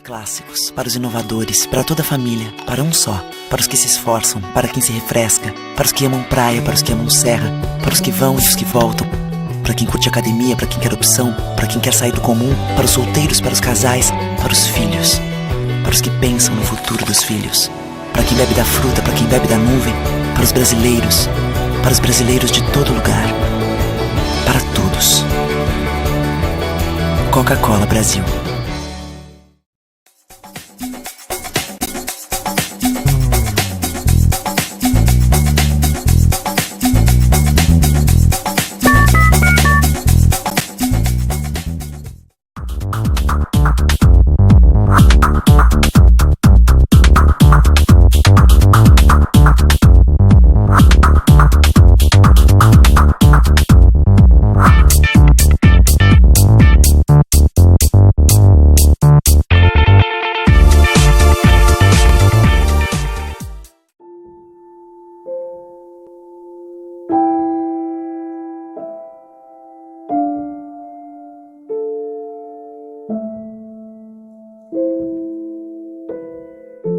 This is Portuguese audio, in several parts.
clássicos, para os inovadores, para toda a família, para um só, para os que se esforçam, para quem se refresca, para os que amam praia, para os que amam serra, para os que vão e os que voltam, para quem curte academia, para quem quer opção, para quem quer sair do comum, para os solteiros, para os casais, para os filhos, para os que pensam no futuro dos filhos, para quem bebe da fruta, para quem bebe da nuvem, para os brasileiros de todo lugar, para todos. Coca-Cola Brasil.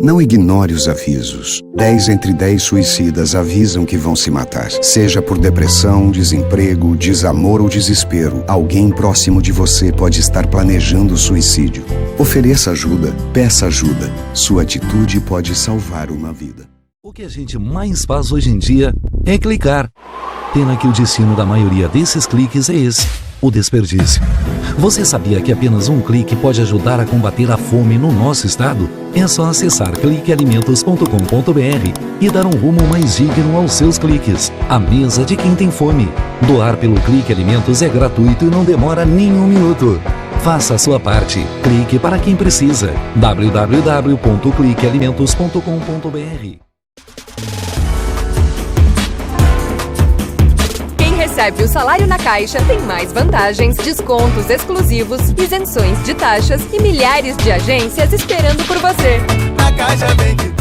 Não ignore os avisos. 10 entre 10 suicidas avisam que vão se matar. Seja por depressão, desemprego, desamor ou desespero, alguém próximo de você pode estar planejando suicídio. Ofereça ajuda, peça ajuda. Sua atitude pode salvar uma vida. O que a gente mais faz hoje em dia é clicar. Pena que o destino da maioria desses cliques é esse, o desperdício. Você sabia que apenas um clique pode ajudar a combater a fome no nosso estado? É só acessar cliquealimentos.com.br e dar um rumo mais digno aos seus cliques. A mesa de quem tem fome. Doar pelo Clique Alimentos é gratuito e não demora nem um minuto. Faça a sua parte. Clique para quem precisa. www.cliquealimentos.com.br. Recebe o salário na Caixa, tem mais vantagens, descontos exclusivos, isenções de taxas e milhares de agências esperando por você. Na Caixa vem que tem.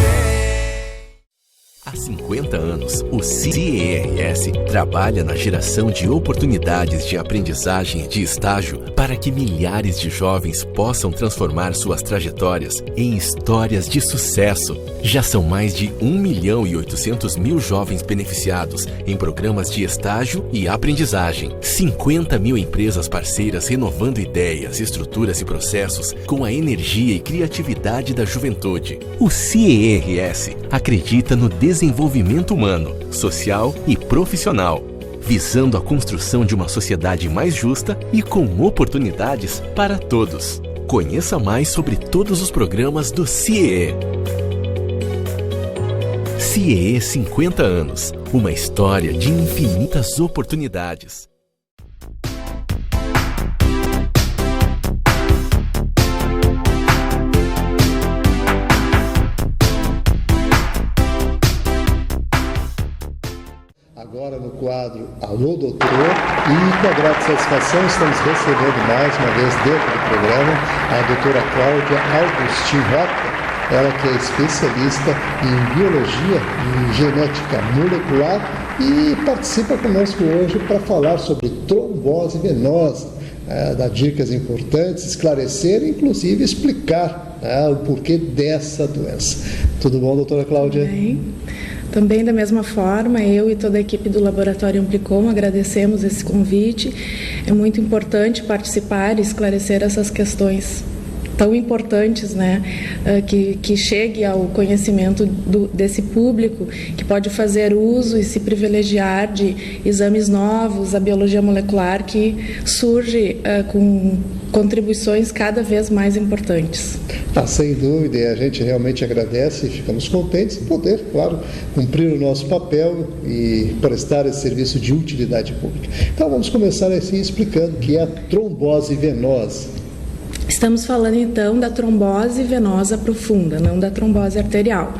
Há 50 anos, o CIERS trabalha na geração de oportunidades de aprendizagem e de estágio para que milhares de jovens possam transformar suas trajetórias em histórias de sucesso. Já são mais de 1.800.000 jovens beneficiados em programas de estágio e aprendizagem. 50 mil empresas parceiras renovando ideias, estruturas e processos com a energia e criatividade da juventude. O CIERS acredita no desenvolvimento humano, social e profissional, visando a construção de uma sociedade mais justa e com oportunidades para todos. Conheça mais sobre todos os programas do CIE. CIE 50 anos, uma história de infinitas oportunidades. Agora no quadro Alô Doutor, e com a grata satisfação estamos recebendo mais uma vez dentro do programa a doutora Cláudia Augustin Rota, ela que é especialista em biologia e genética molecular e participa conosco hoje para falar sobre trombose venosa, dar dicas importantes, esclarecer e inclusive explicar o porquê dessa doença. Tudo bom, doutora Cláudia? Bem. Também da mesma forma, eu e toda a equipe do Laboratório Amplicom agradecemos esse convite. É muito importante participar e esclarecer essas questões tão importantes, que chegue ao conhecimento desse público, que pode fazer uso e se privilegiar de exames novos, a biologia molecular que surge com contribuições cada vez mais importantes. Sem dúvida, e a gente realmente agradece e ficamos contentes de poder, claro, cumprir o nosso papel e prestar esse serviço de utilidade pública. Então vamos começar assim explicando o que é a trombose venosa. Estamos falando então da trombose venosa profunda, não da trombose arterial.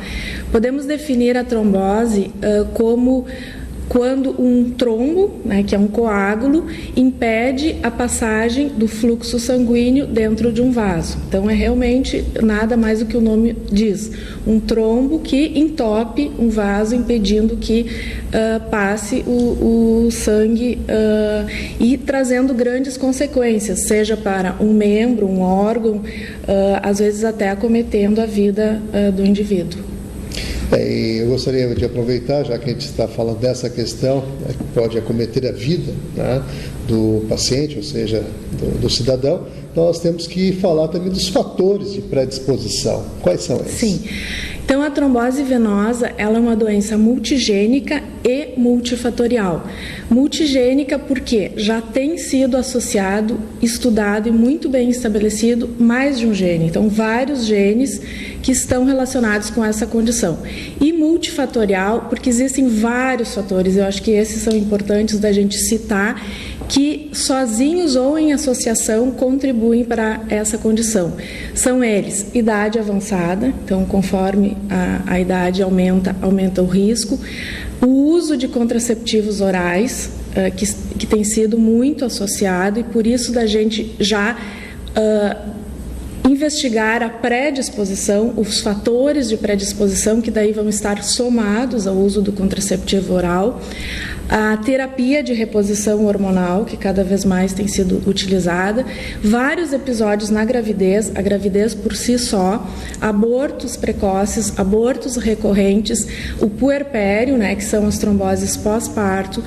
Podemos definir a trombose como quando um trombo, né, que é um coágulo, impede a passagem do fluxo sanguíneo dentro de um vaso. Então, é realmente nada mais do que o nome diz, um trombo que entope um vaso, impedindo que passe o sangue e trazendo grandes consequências, seja para um membro, um órgão, às vezes até acometendo a vida do indivíduo. Eu gostaria de aproveitar, já que a gente está falando dessa questão, que pode acometer a vida, né, do paciente, ou seja, do cidadão, nós temos que falar também dos fatores de predisposição. Quais são eles? Sim. Então, a trombose venosa, ela é uma doença multigênica e multifatorial. Multigênica porque já tem sido associado, estudado e muito bem estabelecido mais de um gene. Então, vários genes que estão relacionados com essa condição. E multifatorial porque existem vários fatores, eu acho que esses são importantes da gente citar, que sozinhos ou em associação contribuem para essa condição. São eles: idade avançada, então conforme a idade aumenta o risco, o uso de contraceptivos orais, que tem sido muito associado, e por isso da gente já investigar a predisposição, os fatores de predisposição, que daí vão estar somados ao uso do contraceptivo oral, a terapia de reposição hormonal, que cada vez mais tem sido utilizada, vários episódios na gravidez, a gravidez por si só, abortos precoces, abortos recorrentes, o puerpério, né, que são as tromboses pós-parto,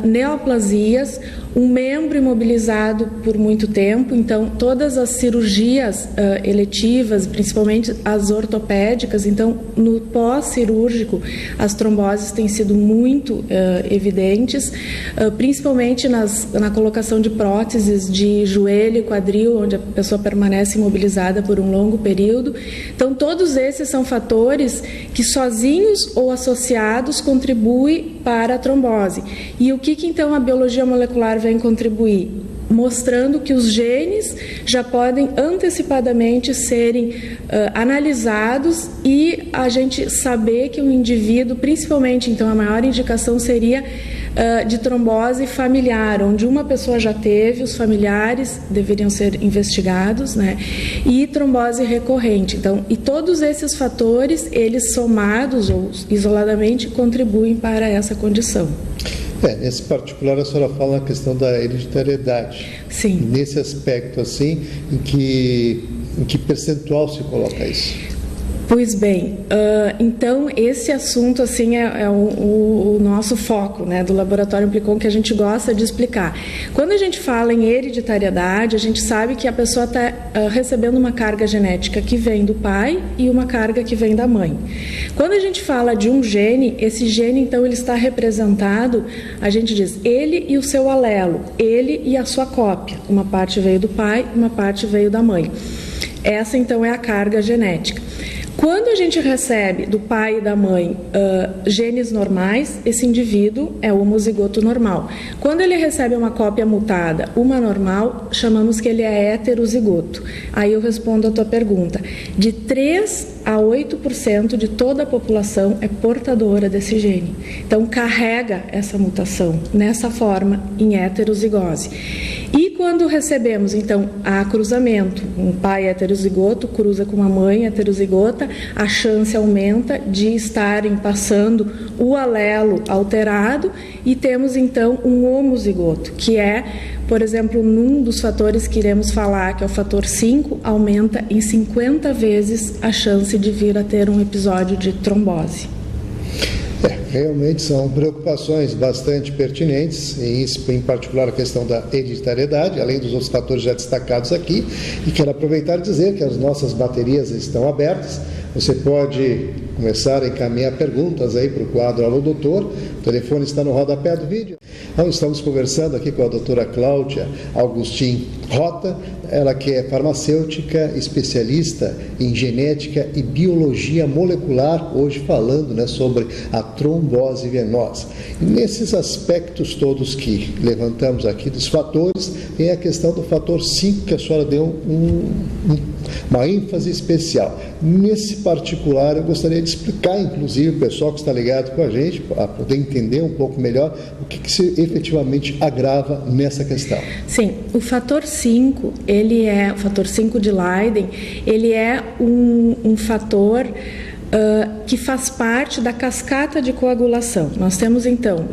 neoplasias, um membro imobilizado por muito tempo, então todas as cirurgias eletivas, principalmente as ortopédicas, então no pós-cirúrgico as tromboses têm sido muito evidentes, principalmente na colocação de próteses de joelho e quadril, onde a pessoa permanece imobilizada por um longo período. Então todos esses são fatores que sozinhos ou associados contribuem para a trombose. E o que então a biologia molecular vem contribuir? Mostrando que os genes já podem antecipadamente serem analisados e a gente saber que um indivíduo, principalmente, então a maior indicação seria de trombose familiar, onde uma pessoa já teve, os familiares deveriam ser investigados, né? E trombose recorrente. Então, e todos esses fatores, eles somados ou isoladamente, contribuem para essa condição. Nesse particular, a senhora fala na questão da hereditariedade. Sim. Nesse aspecto, assim, em que percentual se coloca isso? Pois bem, então esse assunto assim é o nosso foco, né, do Laboratório Amplicom, que a gente gosta de explicar. Quando a gente fala em hereditariedade, a gente sabe que a pessoa está recebendo uma carga genética que vem do pai e uma carga que vem da mãe. Quando a gente fala de um gene, esse gene então ele está representado, a gente diz ele e o seu alelo, ele e a sua cópia. Uma parte veio do pai, uma parte veio da mãe. Essa então é a carga genética. Quando a gente recebe do pai e da mãe genes normais, esse indivíduo é homozigoto normal. Quando ele recebe uma cópia mutada, uma normal, chamamos que ele é heterozigoto. Aí eu respondo a tua pergunta. De 3 a 8% de toda a população é portadora desse gene. Então carrega essa mutação nessa forma em heterozigose. E quando recebemos, então, a cruzamento, um pai heterozigoto cruza com uma mãe heterozigota, a chance aumenta de estarem passando o alelo alterado e temos, então, um homozigoto, que é, por exemplo, num dos fatores que iremos falar, que é o fator 5, aumenta em 50 vezes a chance de vir a ter um episódio de trombose. Realmente são preocupações bastante pertinentes, em particular a questão da hereditariedade, além dos outros fatores já destacados aqui, e quero aproveitar e dizer que as nossas baterias estão abertas. Você pode começar a encaminhar perguntas aí para o quadro Alô Doutor, o telefone está no rodapé do vídeo. Então, estamos conversando aqui com a doutora Cláudia Augustin Rota, ela que é farmacêutica, especialista em genética e biologia molecular, hoje falando, né, sobre a trombose venosa. E nesses aspectos todos que levantamos aqui dos fatores, tem a questão do fator 5, que a senhora deu uma ênfase especial. Nesse particular, eu gostaria gostaria de explicar, inclusive, o pessoal que está ligado com a gente, para poder entender um pouco melhor o que se efetivamente agrava nessa questão. Sim, o fator 5, o fator 5 de Leiden, ele é um fator que faz parte da cascata de coagulação. Nós temos, então,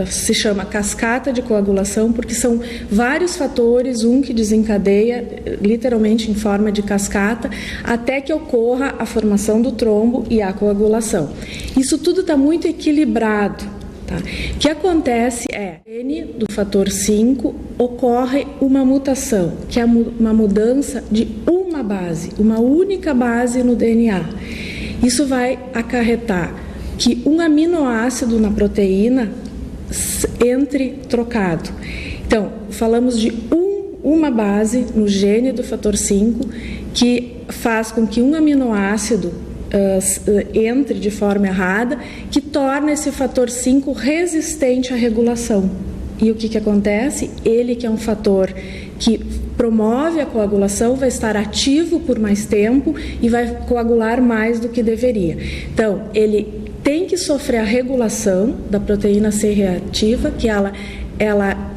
se chama cascata de coagulação porque são vários fatores, um que desencadeia, literalmente em forma de cascata, até que ocorra a formação do trombo e a coagulação. Isso tudo está muito equilibrado. Tá? O que acontece é, do fator 5, ocorre uma mutação, que é uma mudança de uma base, uma única base no DNA. Isso vai acarretar que um aminoácido na proteína entre trocado. Então, falamos de uma base no gene do fator 5 que faz com que um aminoácido entre de forma errada, que torna esse fator 5 resistente à regulação. E o que acontece? Ele, que é um fator que promove a coagulação, vai estar ativo por mais tempo e vai coagular mais do que deveria. Então, ele tem que sofrer a regulação da proteína C reativa, que ela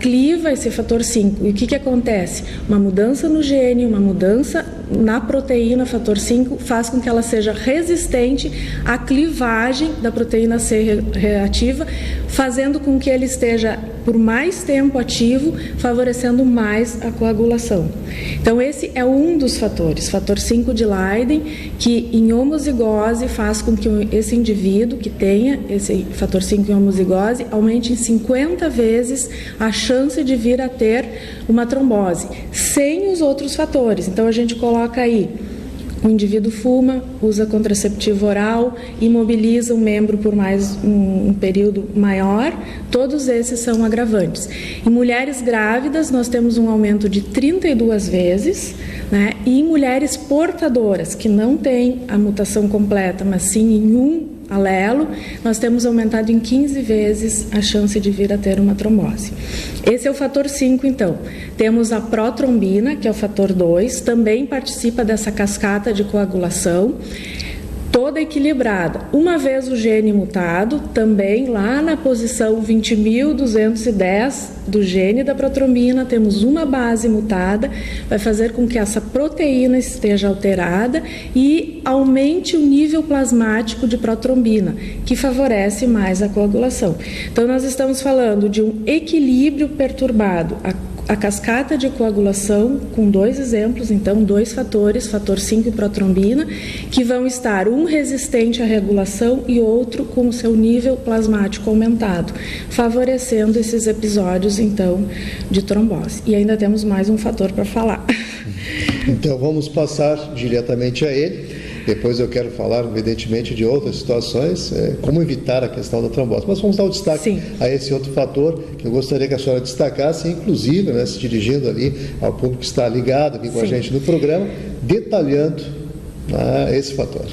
cliva esse fator 5. E o que acontece? Uma mudança no gene, uma mudança na proteína fator 5 faz com que ela seja resistente à clivagem da proteína C reativa, fazendo com que ele esteja por mais tempo ativo, favorecendo mais a coagulação. Então, esse é um dos fatores, fator 5 de Leiden, que em homozigose faz com que esse indivíduo que tenha esse fator 5 em homozigose aumente em 50 vezes a chance de vir a ter uma trombose, sem os outros fatores. Então, a gente coloca aí, o indivíduo fuma, usa contraceptivo oral, imobiliza o membro por mais um período maior, todos esses são agravantes. Em mulheres grávidas, nós temos um aumento de 32 vezes, né? E em mulheres portadoras, que não têm a mutação completa, mas sim em um alelo, nós temos aumentado em 15 vezes a chance de vir a ter uma trombose. Esse é o fator 5, então. Temos a protrombina, que é o fator 2, também participa dessa cascata de coagulação, toda equilibrada. Uma vez o gene mutado, também lá na posição 20.210 do gene da protrombina, temos uma base mutada, vai fazer com que essa proteína esteja alterada e aumente o nível plasmático de protrombina, que favorece mais a coagulação. Então, nós estamos falando de um equilíbrio perturbado. A cascata de coagulação, com dois exemplos, então, dois fatores, fator 5 e protrombina, que vão estar um resistente à regulação e outro com o seu nível plasmático aumentado, favorecendo esses episódios, então, de trombose. E ainda temos mais um fator para falar. Então, vamos passar diretamente a ele. Depois eu quero falar, evidentemente, de outras situações, como evitar a questão da trombose. Mas vamos dar o destaque a esse outro fator que eu gostaria que a senhora destacasse, inclusive, né, se dirigindo ali ao público que está ligado aqui com a gente no programa, detalhando esse fator.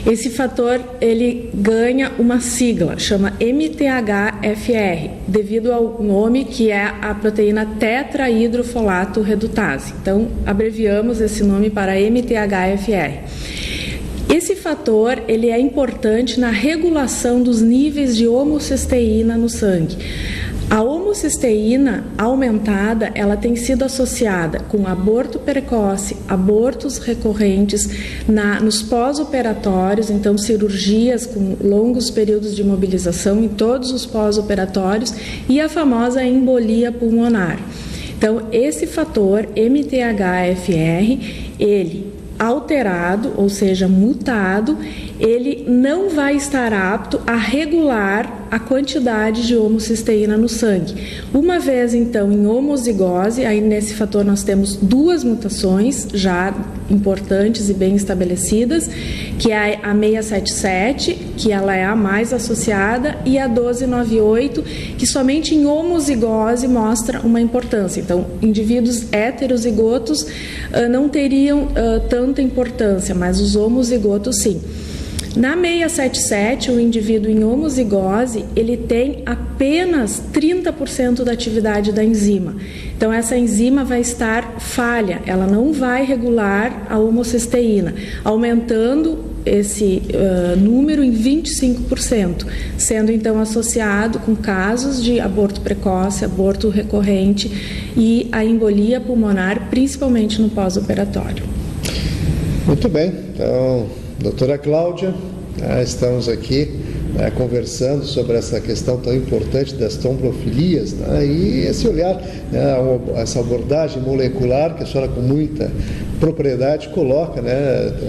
Esse fator, ele ganha uma sigla, chama MTHFR, devido ao nome que é a proteína tetrahidrofolato redutase. Então, abreviamos esse nome para MTHFR. Esse fator, ele é importante na regulação dos níveis de homocisteína no sangue. A homocisteína aumentada, ela tem sido associada com aborto precoce, abortos recorrentes nos pós-operatórios, então cirurgias com longos períodos de imobilização em todos os pós-operatórios e a famosa embolia pulmonar. Então, esse fator MTHFR, ele alterado, ou seja, mutado, ele não vai estar apto a regular a quantidade de homocisteína no sangue. Uma vez, então, em homozigose, aí nesse fator nós temos duas mutações já importantes e bem estabelecidas, que é a 677, que ela é a mais associada, e a 1298, que somente em homozigose mostra uma importância. Então, indivíduos heterozigotos não teriam tanta importância, mas os homozigotos sim. Na 677, o indivíduo em homozigose, ele tem apenas 30% da atividade da enzima. Então, essa enzima vai estar falha, ela não vai regular a homocisteína, aumentando esse número em 25%, sendo então associado com casos de aborto precoce, aborto recorrente e a embolia pulmonar, principalmente no pós-operatório. Muito bem, então, doutora Cláudia, estamos aqui conversando sobre essa questão tão importante das trombofilias, e esse olhar, essa abordagem molecular que a senhora com muita propriedade coloca,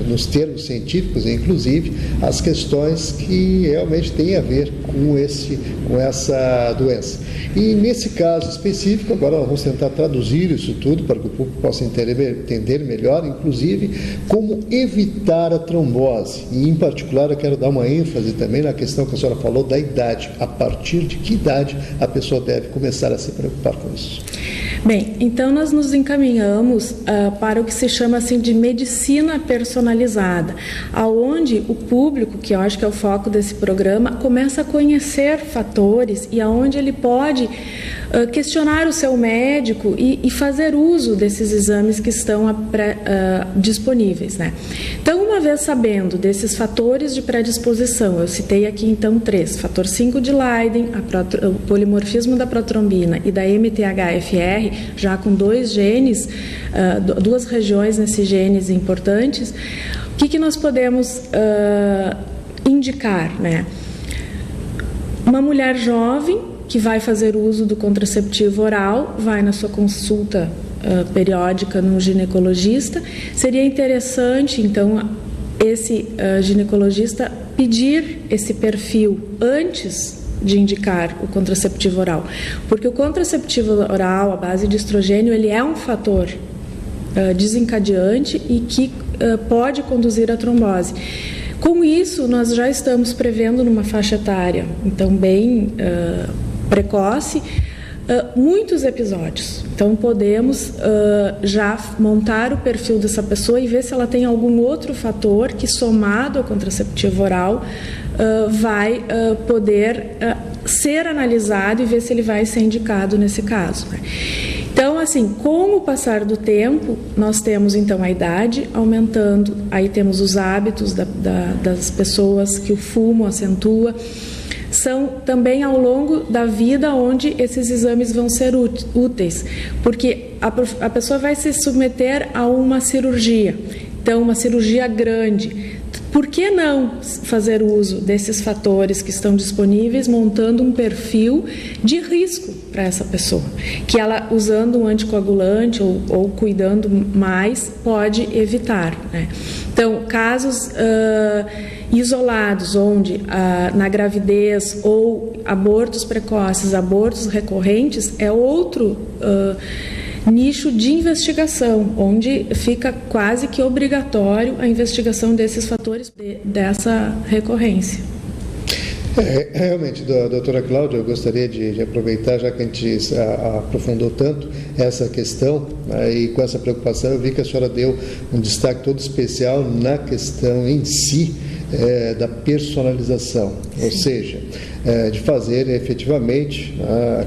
nos termos científicos, inclusive, as questões que realmente têm a ver com essa doença. E nesse caso específico, agora nós vamos tentar traduzir isso tudo para que o público possa entender melhor, inclusive, como evitar a trombose. E, em particular, eu quero dar uma ênfase também na questão que a senhora falou da idade. A partir de que idade a pessoa deve começar a se preocupar com isso? Bem, então nós nos encaminhamos para o que se chama assim de medicina personalizada, aonde o público, que eu acho que é o foco desse programa, começa a conhecer fatores e aonde ele pode questionar o seu médico e fazer uso desses exames que estão disponíveis, Então, uma vez sabendo desses fatores de predisposição, eu citei aqui então 3, fator 5 de Leiden, o polimorfismo da protrombina e da MTHFR, já com 2 genes, 2 regiões nesses genes importantes, o que nós podemos indicar, Uma mulher jovem que vai fazer uso do contraceptivo oral, vai na sua consulta periódica no ginecologista. Seria interessante, então, esse ginecologista pedir esse perfil antes de indicar o contraceptivo oral, porque o contraceptivo oral, à base de estrogênio, ele é um fator desencadeante e que pode conduzir à trombose. Com isso, nós já estamos prevendo numa faixa etária, então, bem precoce, muitos episódios. Então, podemos já montar o perfil dessa pessoa e ver se ela tem algum outro fator que, somado ao contraceptivo oral, vai poder ser analisado e ver se ele vai ser indicado nesse caso. Então, assim, com o passar do tempo, nós temos, então, a idade aumentando, aí temos os hábitos das pessoas que o fumo acentua. São também ao longo da vida onde esses exames vão ser úteis, porque a pessoa vai se submeter a uma cirurgia, então uma cirurgia grande. Por que não fazer uso desses fatores que estão disponíveis, montando um perfil de risco para essa pessoa, que ela, usando um anticoagulante ou cuidando mais, pode evitar, Então, casos isolados, onde na gravidez ou abortos precoces, abortos recorrentes, é outro nicho de investigação, onde fica quase que obrigatório a investigação desses fatores dessa recorrência. Realmente, doutora Cláudia, eu gostaria de aproveitar, já que a gente aprofundou tanto essa questão, e com essa preocupação, eu vi que a senhora deu um destaque todo especial na questão em si da personalização, ou seja, de fazer efetivamente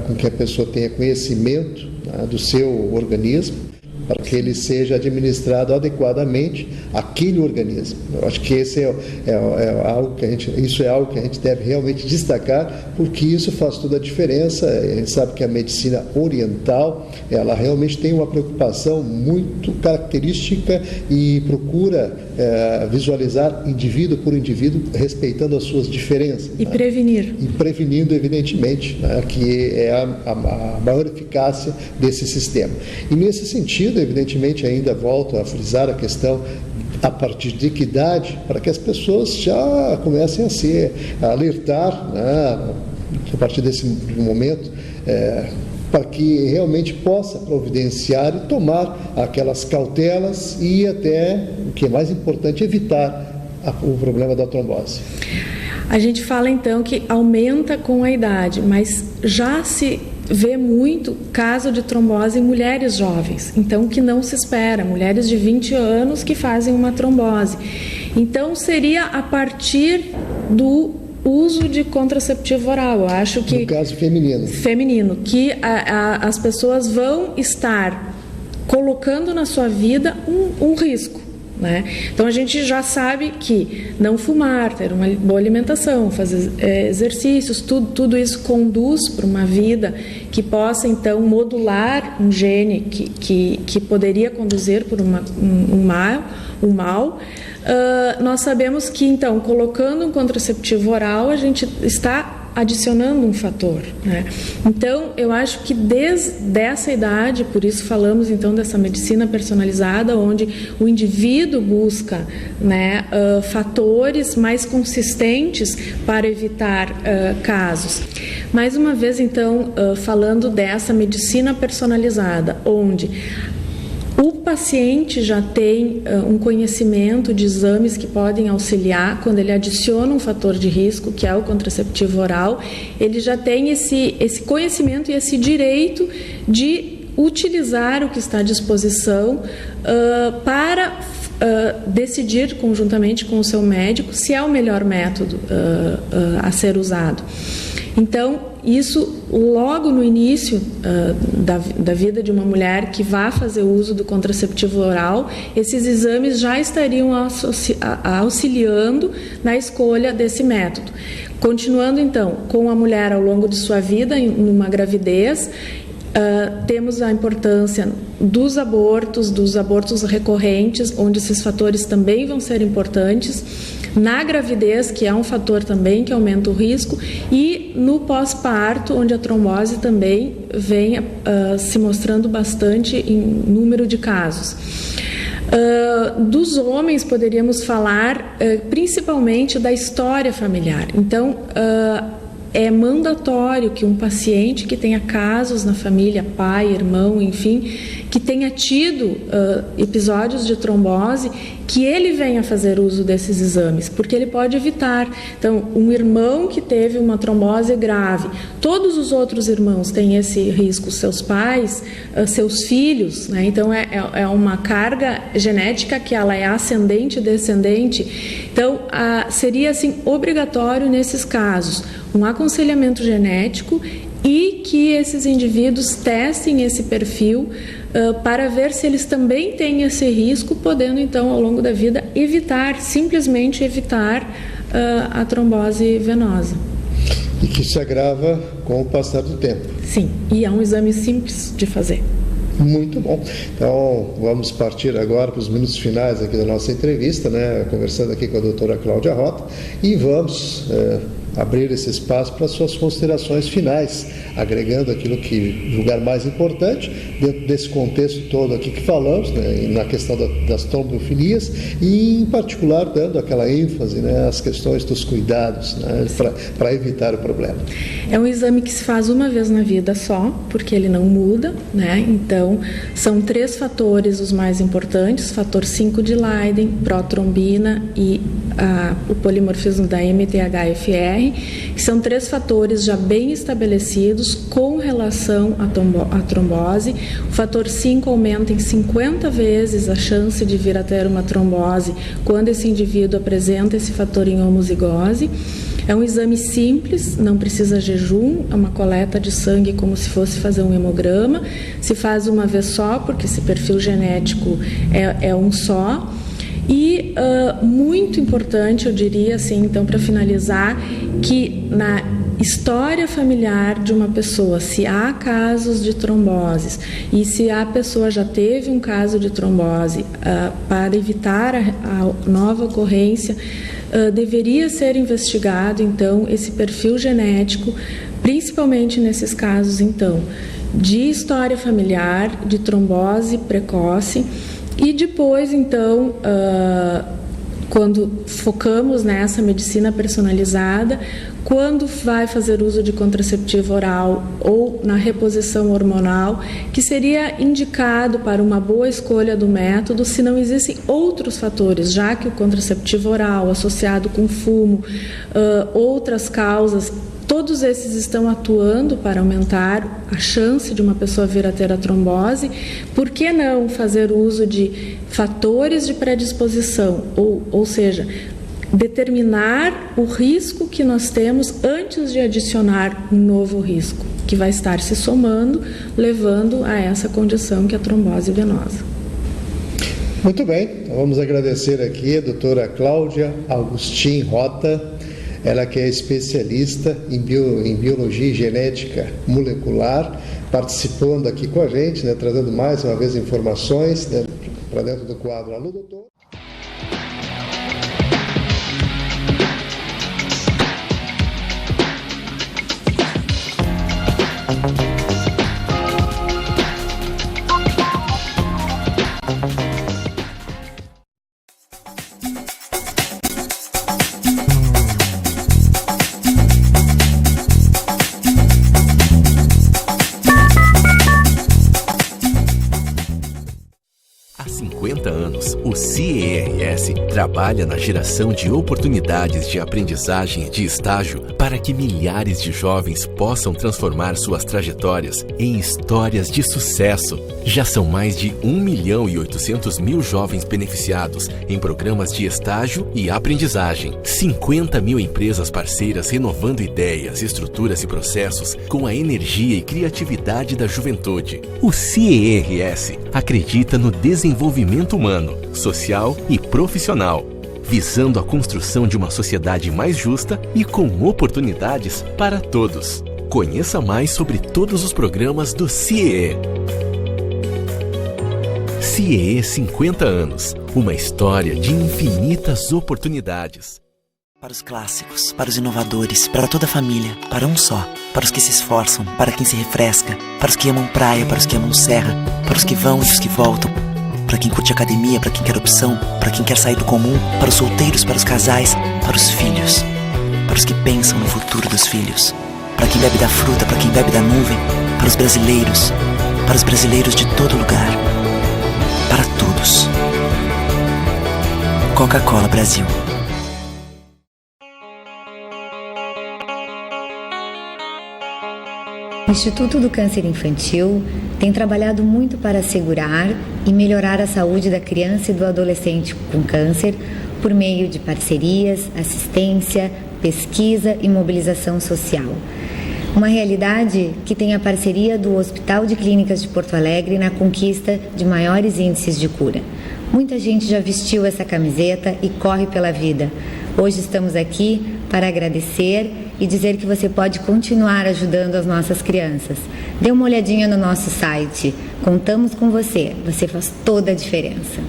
com que a pessoa tenha conhecimento do seu organismo, para que ele seja administrado adequadamente àquele organismo. Eu acho que esse isso é algo que a gente deve realmente destacar, porque isso faz toda a diferença. A gente sabe que a medicina oriental, ela realmente tem uma preocupação muito característica e procura visualizar indivíduo por indivíduo, respeitando as suas diferenças. E prevenir. E prevenindo, evidentemente, que é a maior eficácia desse sistema. E nesse sentido, evidentemente, ainda volto a frisar a questão a partir de que idade, para que as pessoas já comecem a alertar, a partir desse momento, para que realmente possa providenciar e tomar aquelas cautelas e até, o que é mais importante, evitar o problema da trombose. A gente fala então que aumenta com a idade, mas já se vê muito caso de trombose em mulheres jovens, então que não se espera, mulheres de 20 anos que fazem uma trombose. Então seria a partir do uso de contraceptivo oral, eu acho que... No caso feminino. Feminino, que as pessoas vão estar colocando na sua vida um risco. né? Então a gente já sabe que não fumar, ter uma boa alimentação, fazer exercícios, tudo isso conduz para uma vida que possa então modular um gene que poderia conduzir por um mal. Nós sabemos que então, colocando um contraceptivo oral, a gente está adicionando um fator, né? Então, eu acho que desde essa idade, por isso falamos então dessa medicina personalizada, onde o indivíduo busca, né, fatores mais consistentes para evitar casos. Mais uma vez, então, falando dessa medicina personalizada, onde o paciente já tem um conhecimento de exames que podem auxiliar quando ele adiciona um fator de risco, que é o contraceptivo oral, ele já tem esse conhecimento e esse direito de utilizar o que está à disposição para decidir conjuntamente com o seu médico se é o melhor método a ser usado. Então, isso logo no início da vida de uma mulher que vá fazer uso do contraceptivo oral, esses exames já estariam auxiliando na escolha desse método. Continuando então com a mulher ao longo de sua vida, numa gravidez, temos a importância dos abortos recorrentes, onde esses fatores também vão ser importantes, na gravidez, que é um fator também que aumenta o risco, e no pós-parto, onde a trombose também vem se mostrando bastante em número de casos. Dos homens, poderíamos falar principalmente da história familiar. Então, é mandatório que um paciente que tenha casos na família, pai, irmão, enfim, que tenha tido episódios de trombose, que ele venha fazer uso desses exames, porque ele pode evitar. Então, um irmão que teve uma trombose grave, todos os outros irmãos têm esse risco, seus pais, seus filhos, né? Então, é uma carga genética que ela é ascendente e descendente. Então, seria assim obrigatório nesses casos um aconselhamento genético e que esses indivíduos testem esse perfil para ver se eles também têm esse risco, podendo então ao longo da vida simplesmente evitar a trombose venosa. E que se agrava com o passar do tempo. Sim, e é um exame simples de fazer. Muito bom. Então, vamos partir agora para os minutos finais aqui da nossa entrevista, né? Conversando aqui com a doutora Cláudia Rota, e vamos abrir esse espaço para suas considerações finais, agregando aquilo que julgar mais importante dentro desse contexto todo aqui que falamos, né, na questão das trombofilias, e em particular dando aquela ênfase, né, às questões dos cuidados, né, para evitar o problema. É um exame que se faz uma vez na vida só, porque ele não muda, né? Então, são 3 fatores os mais importantes: fator 5 de Leiden, protrombina e o polimorfismo da MTHFR, que são 3 fatores já bem estabelecidos com relação à trombose. O fator 5 aumenta em 50 vezes a chance de vir a ter uma trombose quando esse indivíduo apresenta esse fator em homozigose. É um exame simples, não precisa jejum, é uma coleta de sangue como se fosse fazer um hemograma. Se faz uma vez só, porque esse perfil genético é um só. E muito importante, eu diria assim, então, para finalizar, que na história familiar de uma pessoa, se há casos de tromboses e se a pessoa já teve um caso de trombose, para evitar a nova ocorrência, deveria ser investigado, então, esse perfil genético, principalmente nesses casos, então, de história familiar, de trombose precoce. E depois, então, quando focamos nessa medicina personalizada, quando vai fazer uso de contraceptivo oral ou na reposição hormonal, que seria indicado para uma boa escolha do método se não existem outros fatores, já que o contraceptivo oral associado com fumo, outras causas, todos esses estão atuando para aumentar a chance de uma pessoa vir a ter a trombose. Por que não fazer uso de fatores de predisposição, ou seja, determinar o risco que nós temos antes de adicionar um novo risco, que vai estar se somando, levando a essa condição que é a trombose venosa. Muito bem, então vamos agradecer aqui a doutora Cláudia Augustin Rota, ela que é especialista em biologia e genética molecular, participando aqui com a gente, né, trazendo mais uma vez informações, né, para dentro do quadro. Alô, doutor. Há 50 anos, o CIERS trabalha na geração de oportunidades de aprendizagem e de estágio para que milhares de jovens possam transformar suas trajetórias em histórias de sucesso. Já são mais de 1.800.000 jovens beneficiados em programas de estágio e aprendizagem. 50 mil empresas parceiras renovando ideias, estruturas e processos com a energia e criatividade da juventude. O CIERS acredita no desenvolvimento humano, social e profissional, visando a construção de uma sociedade mais justa e com oportunidades para todos. Conheça mais sobre todos os programas do CIE. CIE 50 anos, uma história de infinitas oportunidades. Para os clássicos, para os inovadores, para toda a família, para um só. Para os que se esforçam, para quem se refresca, para os que amam praia, para os que amam serra, para os que vão e os que voltam, para quem curte academia, para quem quer opção, para quem quer sair do comum, para os solteiros, para os casais, para os filhos, para os que pensam no futuro dos filhos, para quem bebe da fruta, para quem bebe da nuvem, para os brasileiros de todo lugar, para todos. Coca-Cola Brasil. O Instituto do Câncer Infantil tem trabalhado muito para assegurar e melhorar a saúde da criança e do adolescente com câncer por meio de parcerias, assistência, pesquisa e mobilização social. Uma realidade que tem a parceria do Hospital de Clínicas de Porto Alegre na conquista de maiores índices de cura. Muita gente já vestiu essa camiseta e corre pela vida. Hoje estamos aqui para agradecer e dizer que você pode continuar ajudando as nossas crianças. Dê uma olhadinha no nosso site. Contamos com você. Você faz toda a diferença.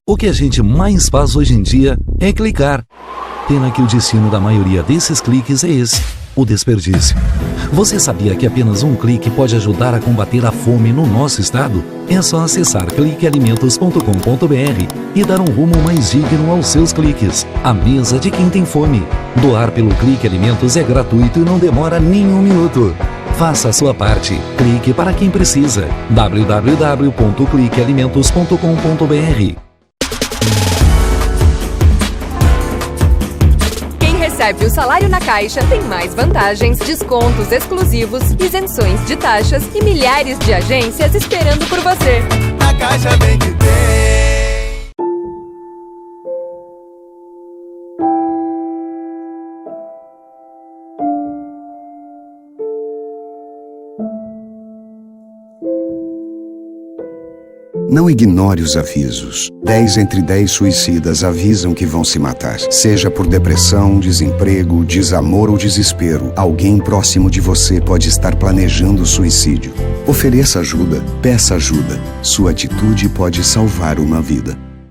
O que a gente mais faz hoje em dia é clicar. Pena que o destino da maioria desses cliques é esse, o desperdício. Você sabia que apenas um clique pode ajudar a combater a fome no nosso estado? É só acessar cliquealimentos.com.br e dar um rumo mais digno aos seus cliques. A mesa de quem tem fome. Doar pelo Clique Alimentos é gratuito e não demora nem um minuto. Faça a sua parte. Clique para quem precisa. www.cliquealimentos.com.br. Recebe o salário na Caixa, tem mais vantagens, descontos exclusivos, isenções de taxas e milhares de agências esperando por você. Na Caixa vem que tem. Não ignore os avisos. 10 entre 10 suicidas avisam que vão se matar. Seja por depressão, desemprego, desamor ou desespero, alguém próximo de você pode estar planejando suicídio. Ofereça ajuda, peça ajuda. Sua atitude pode salvar uma vida.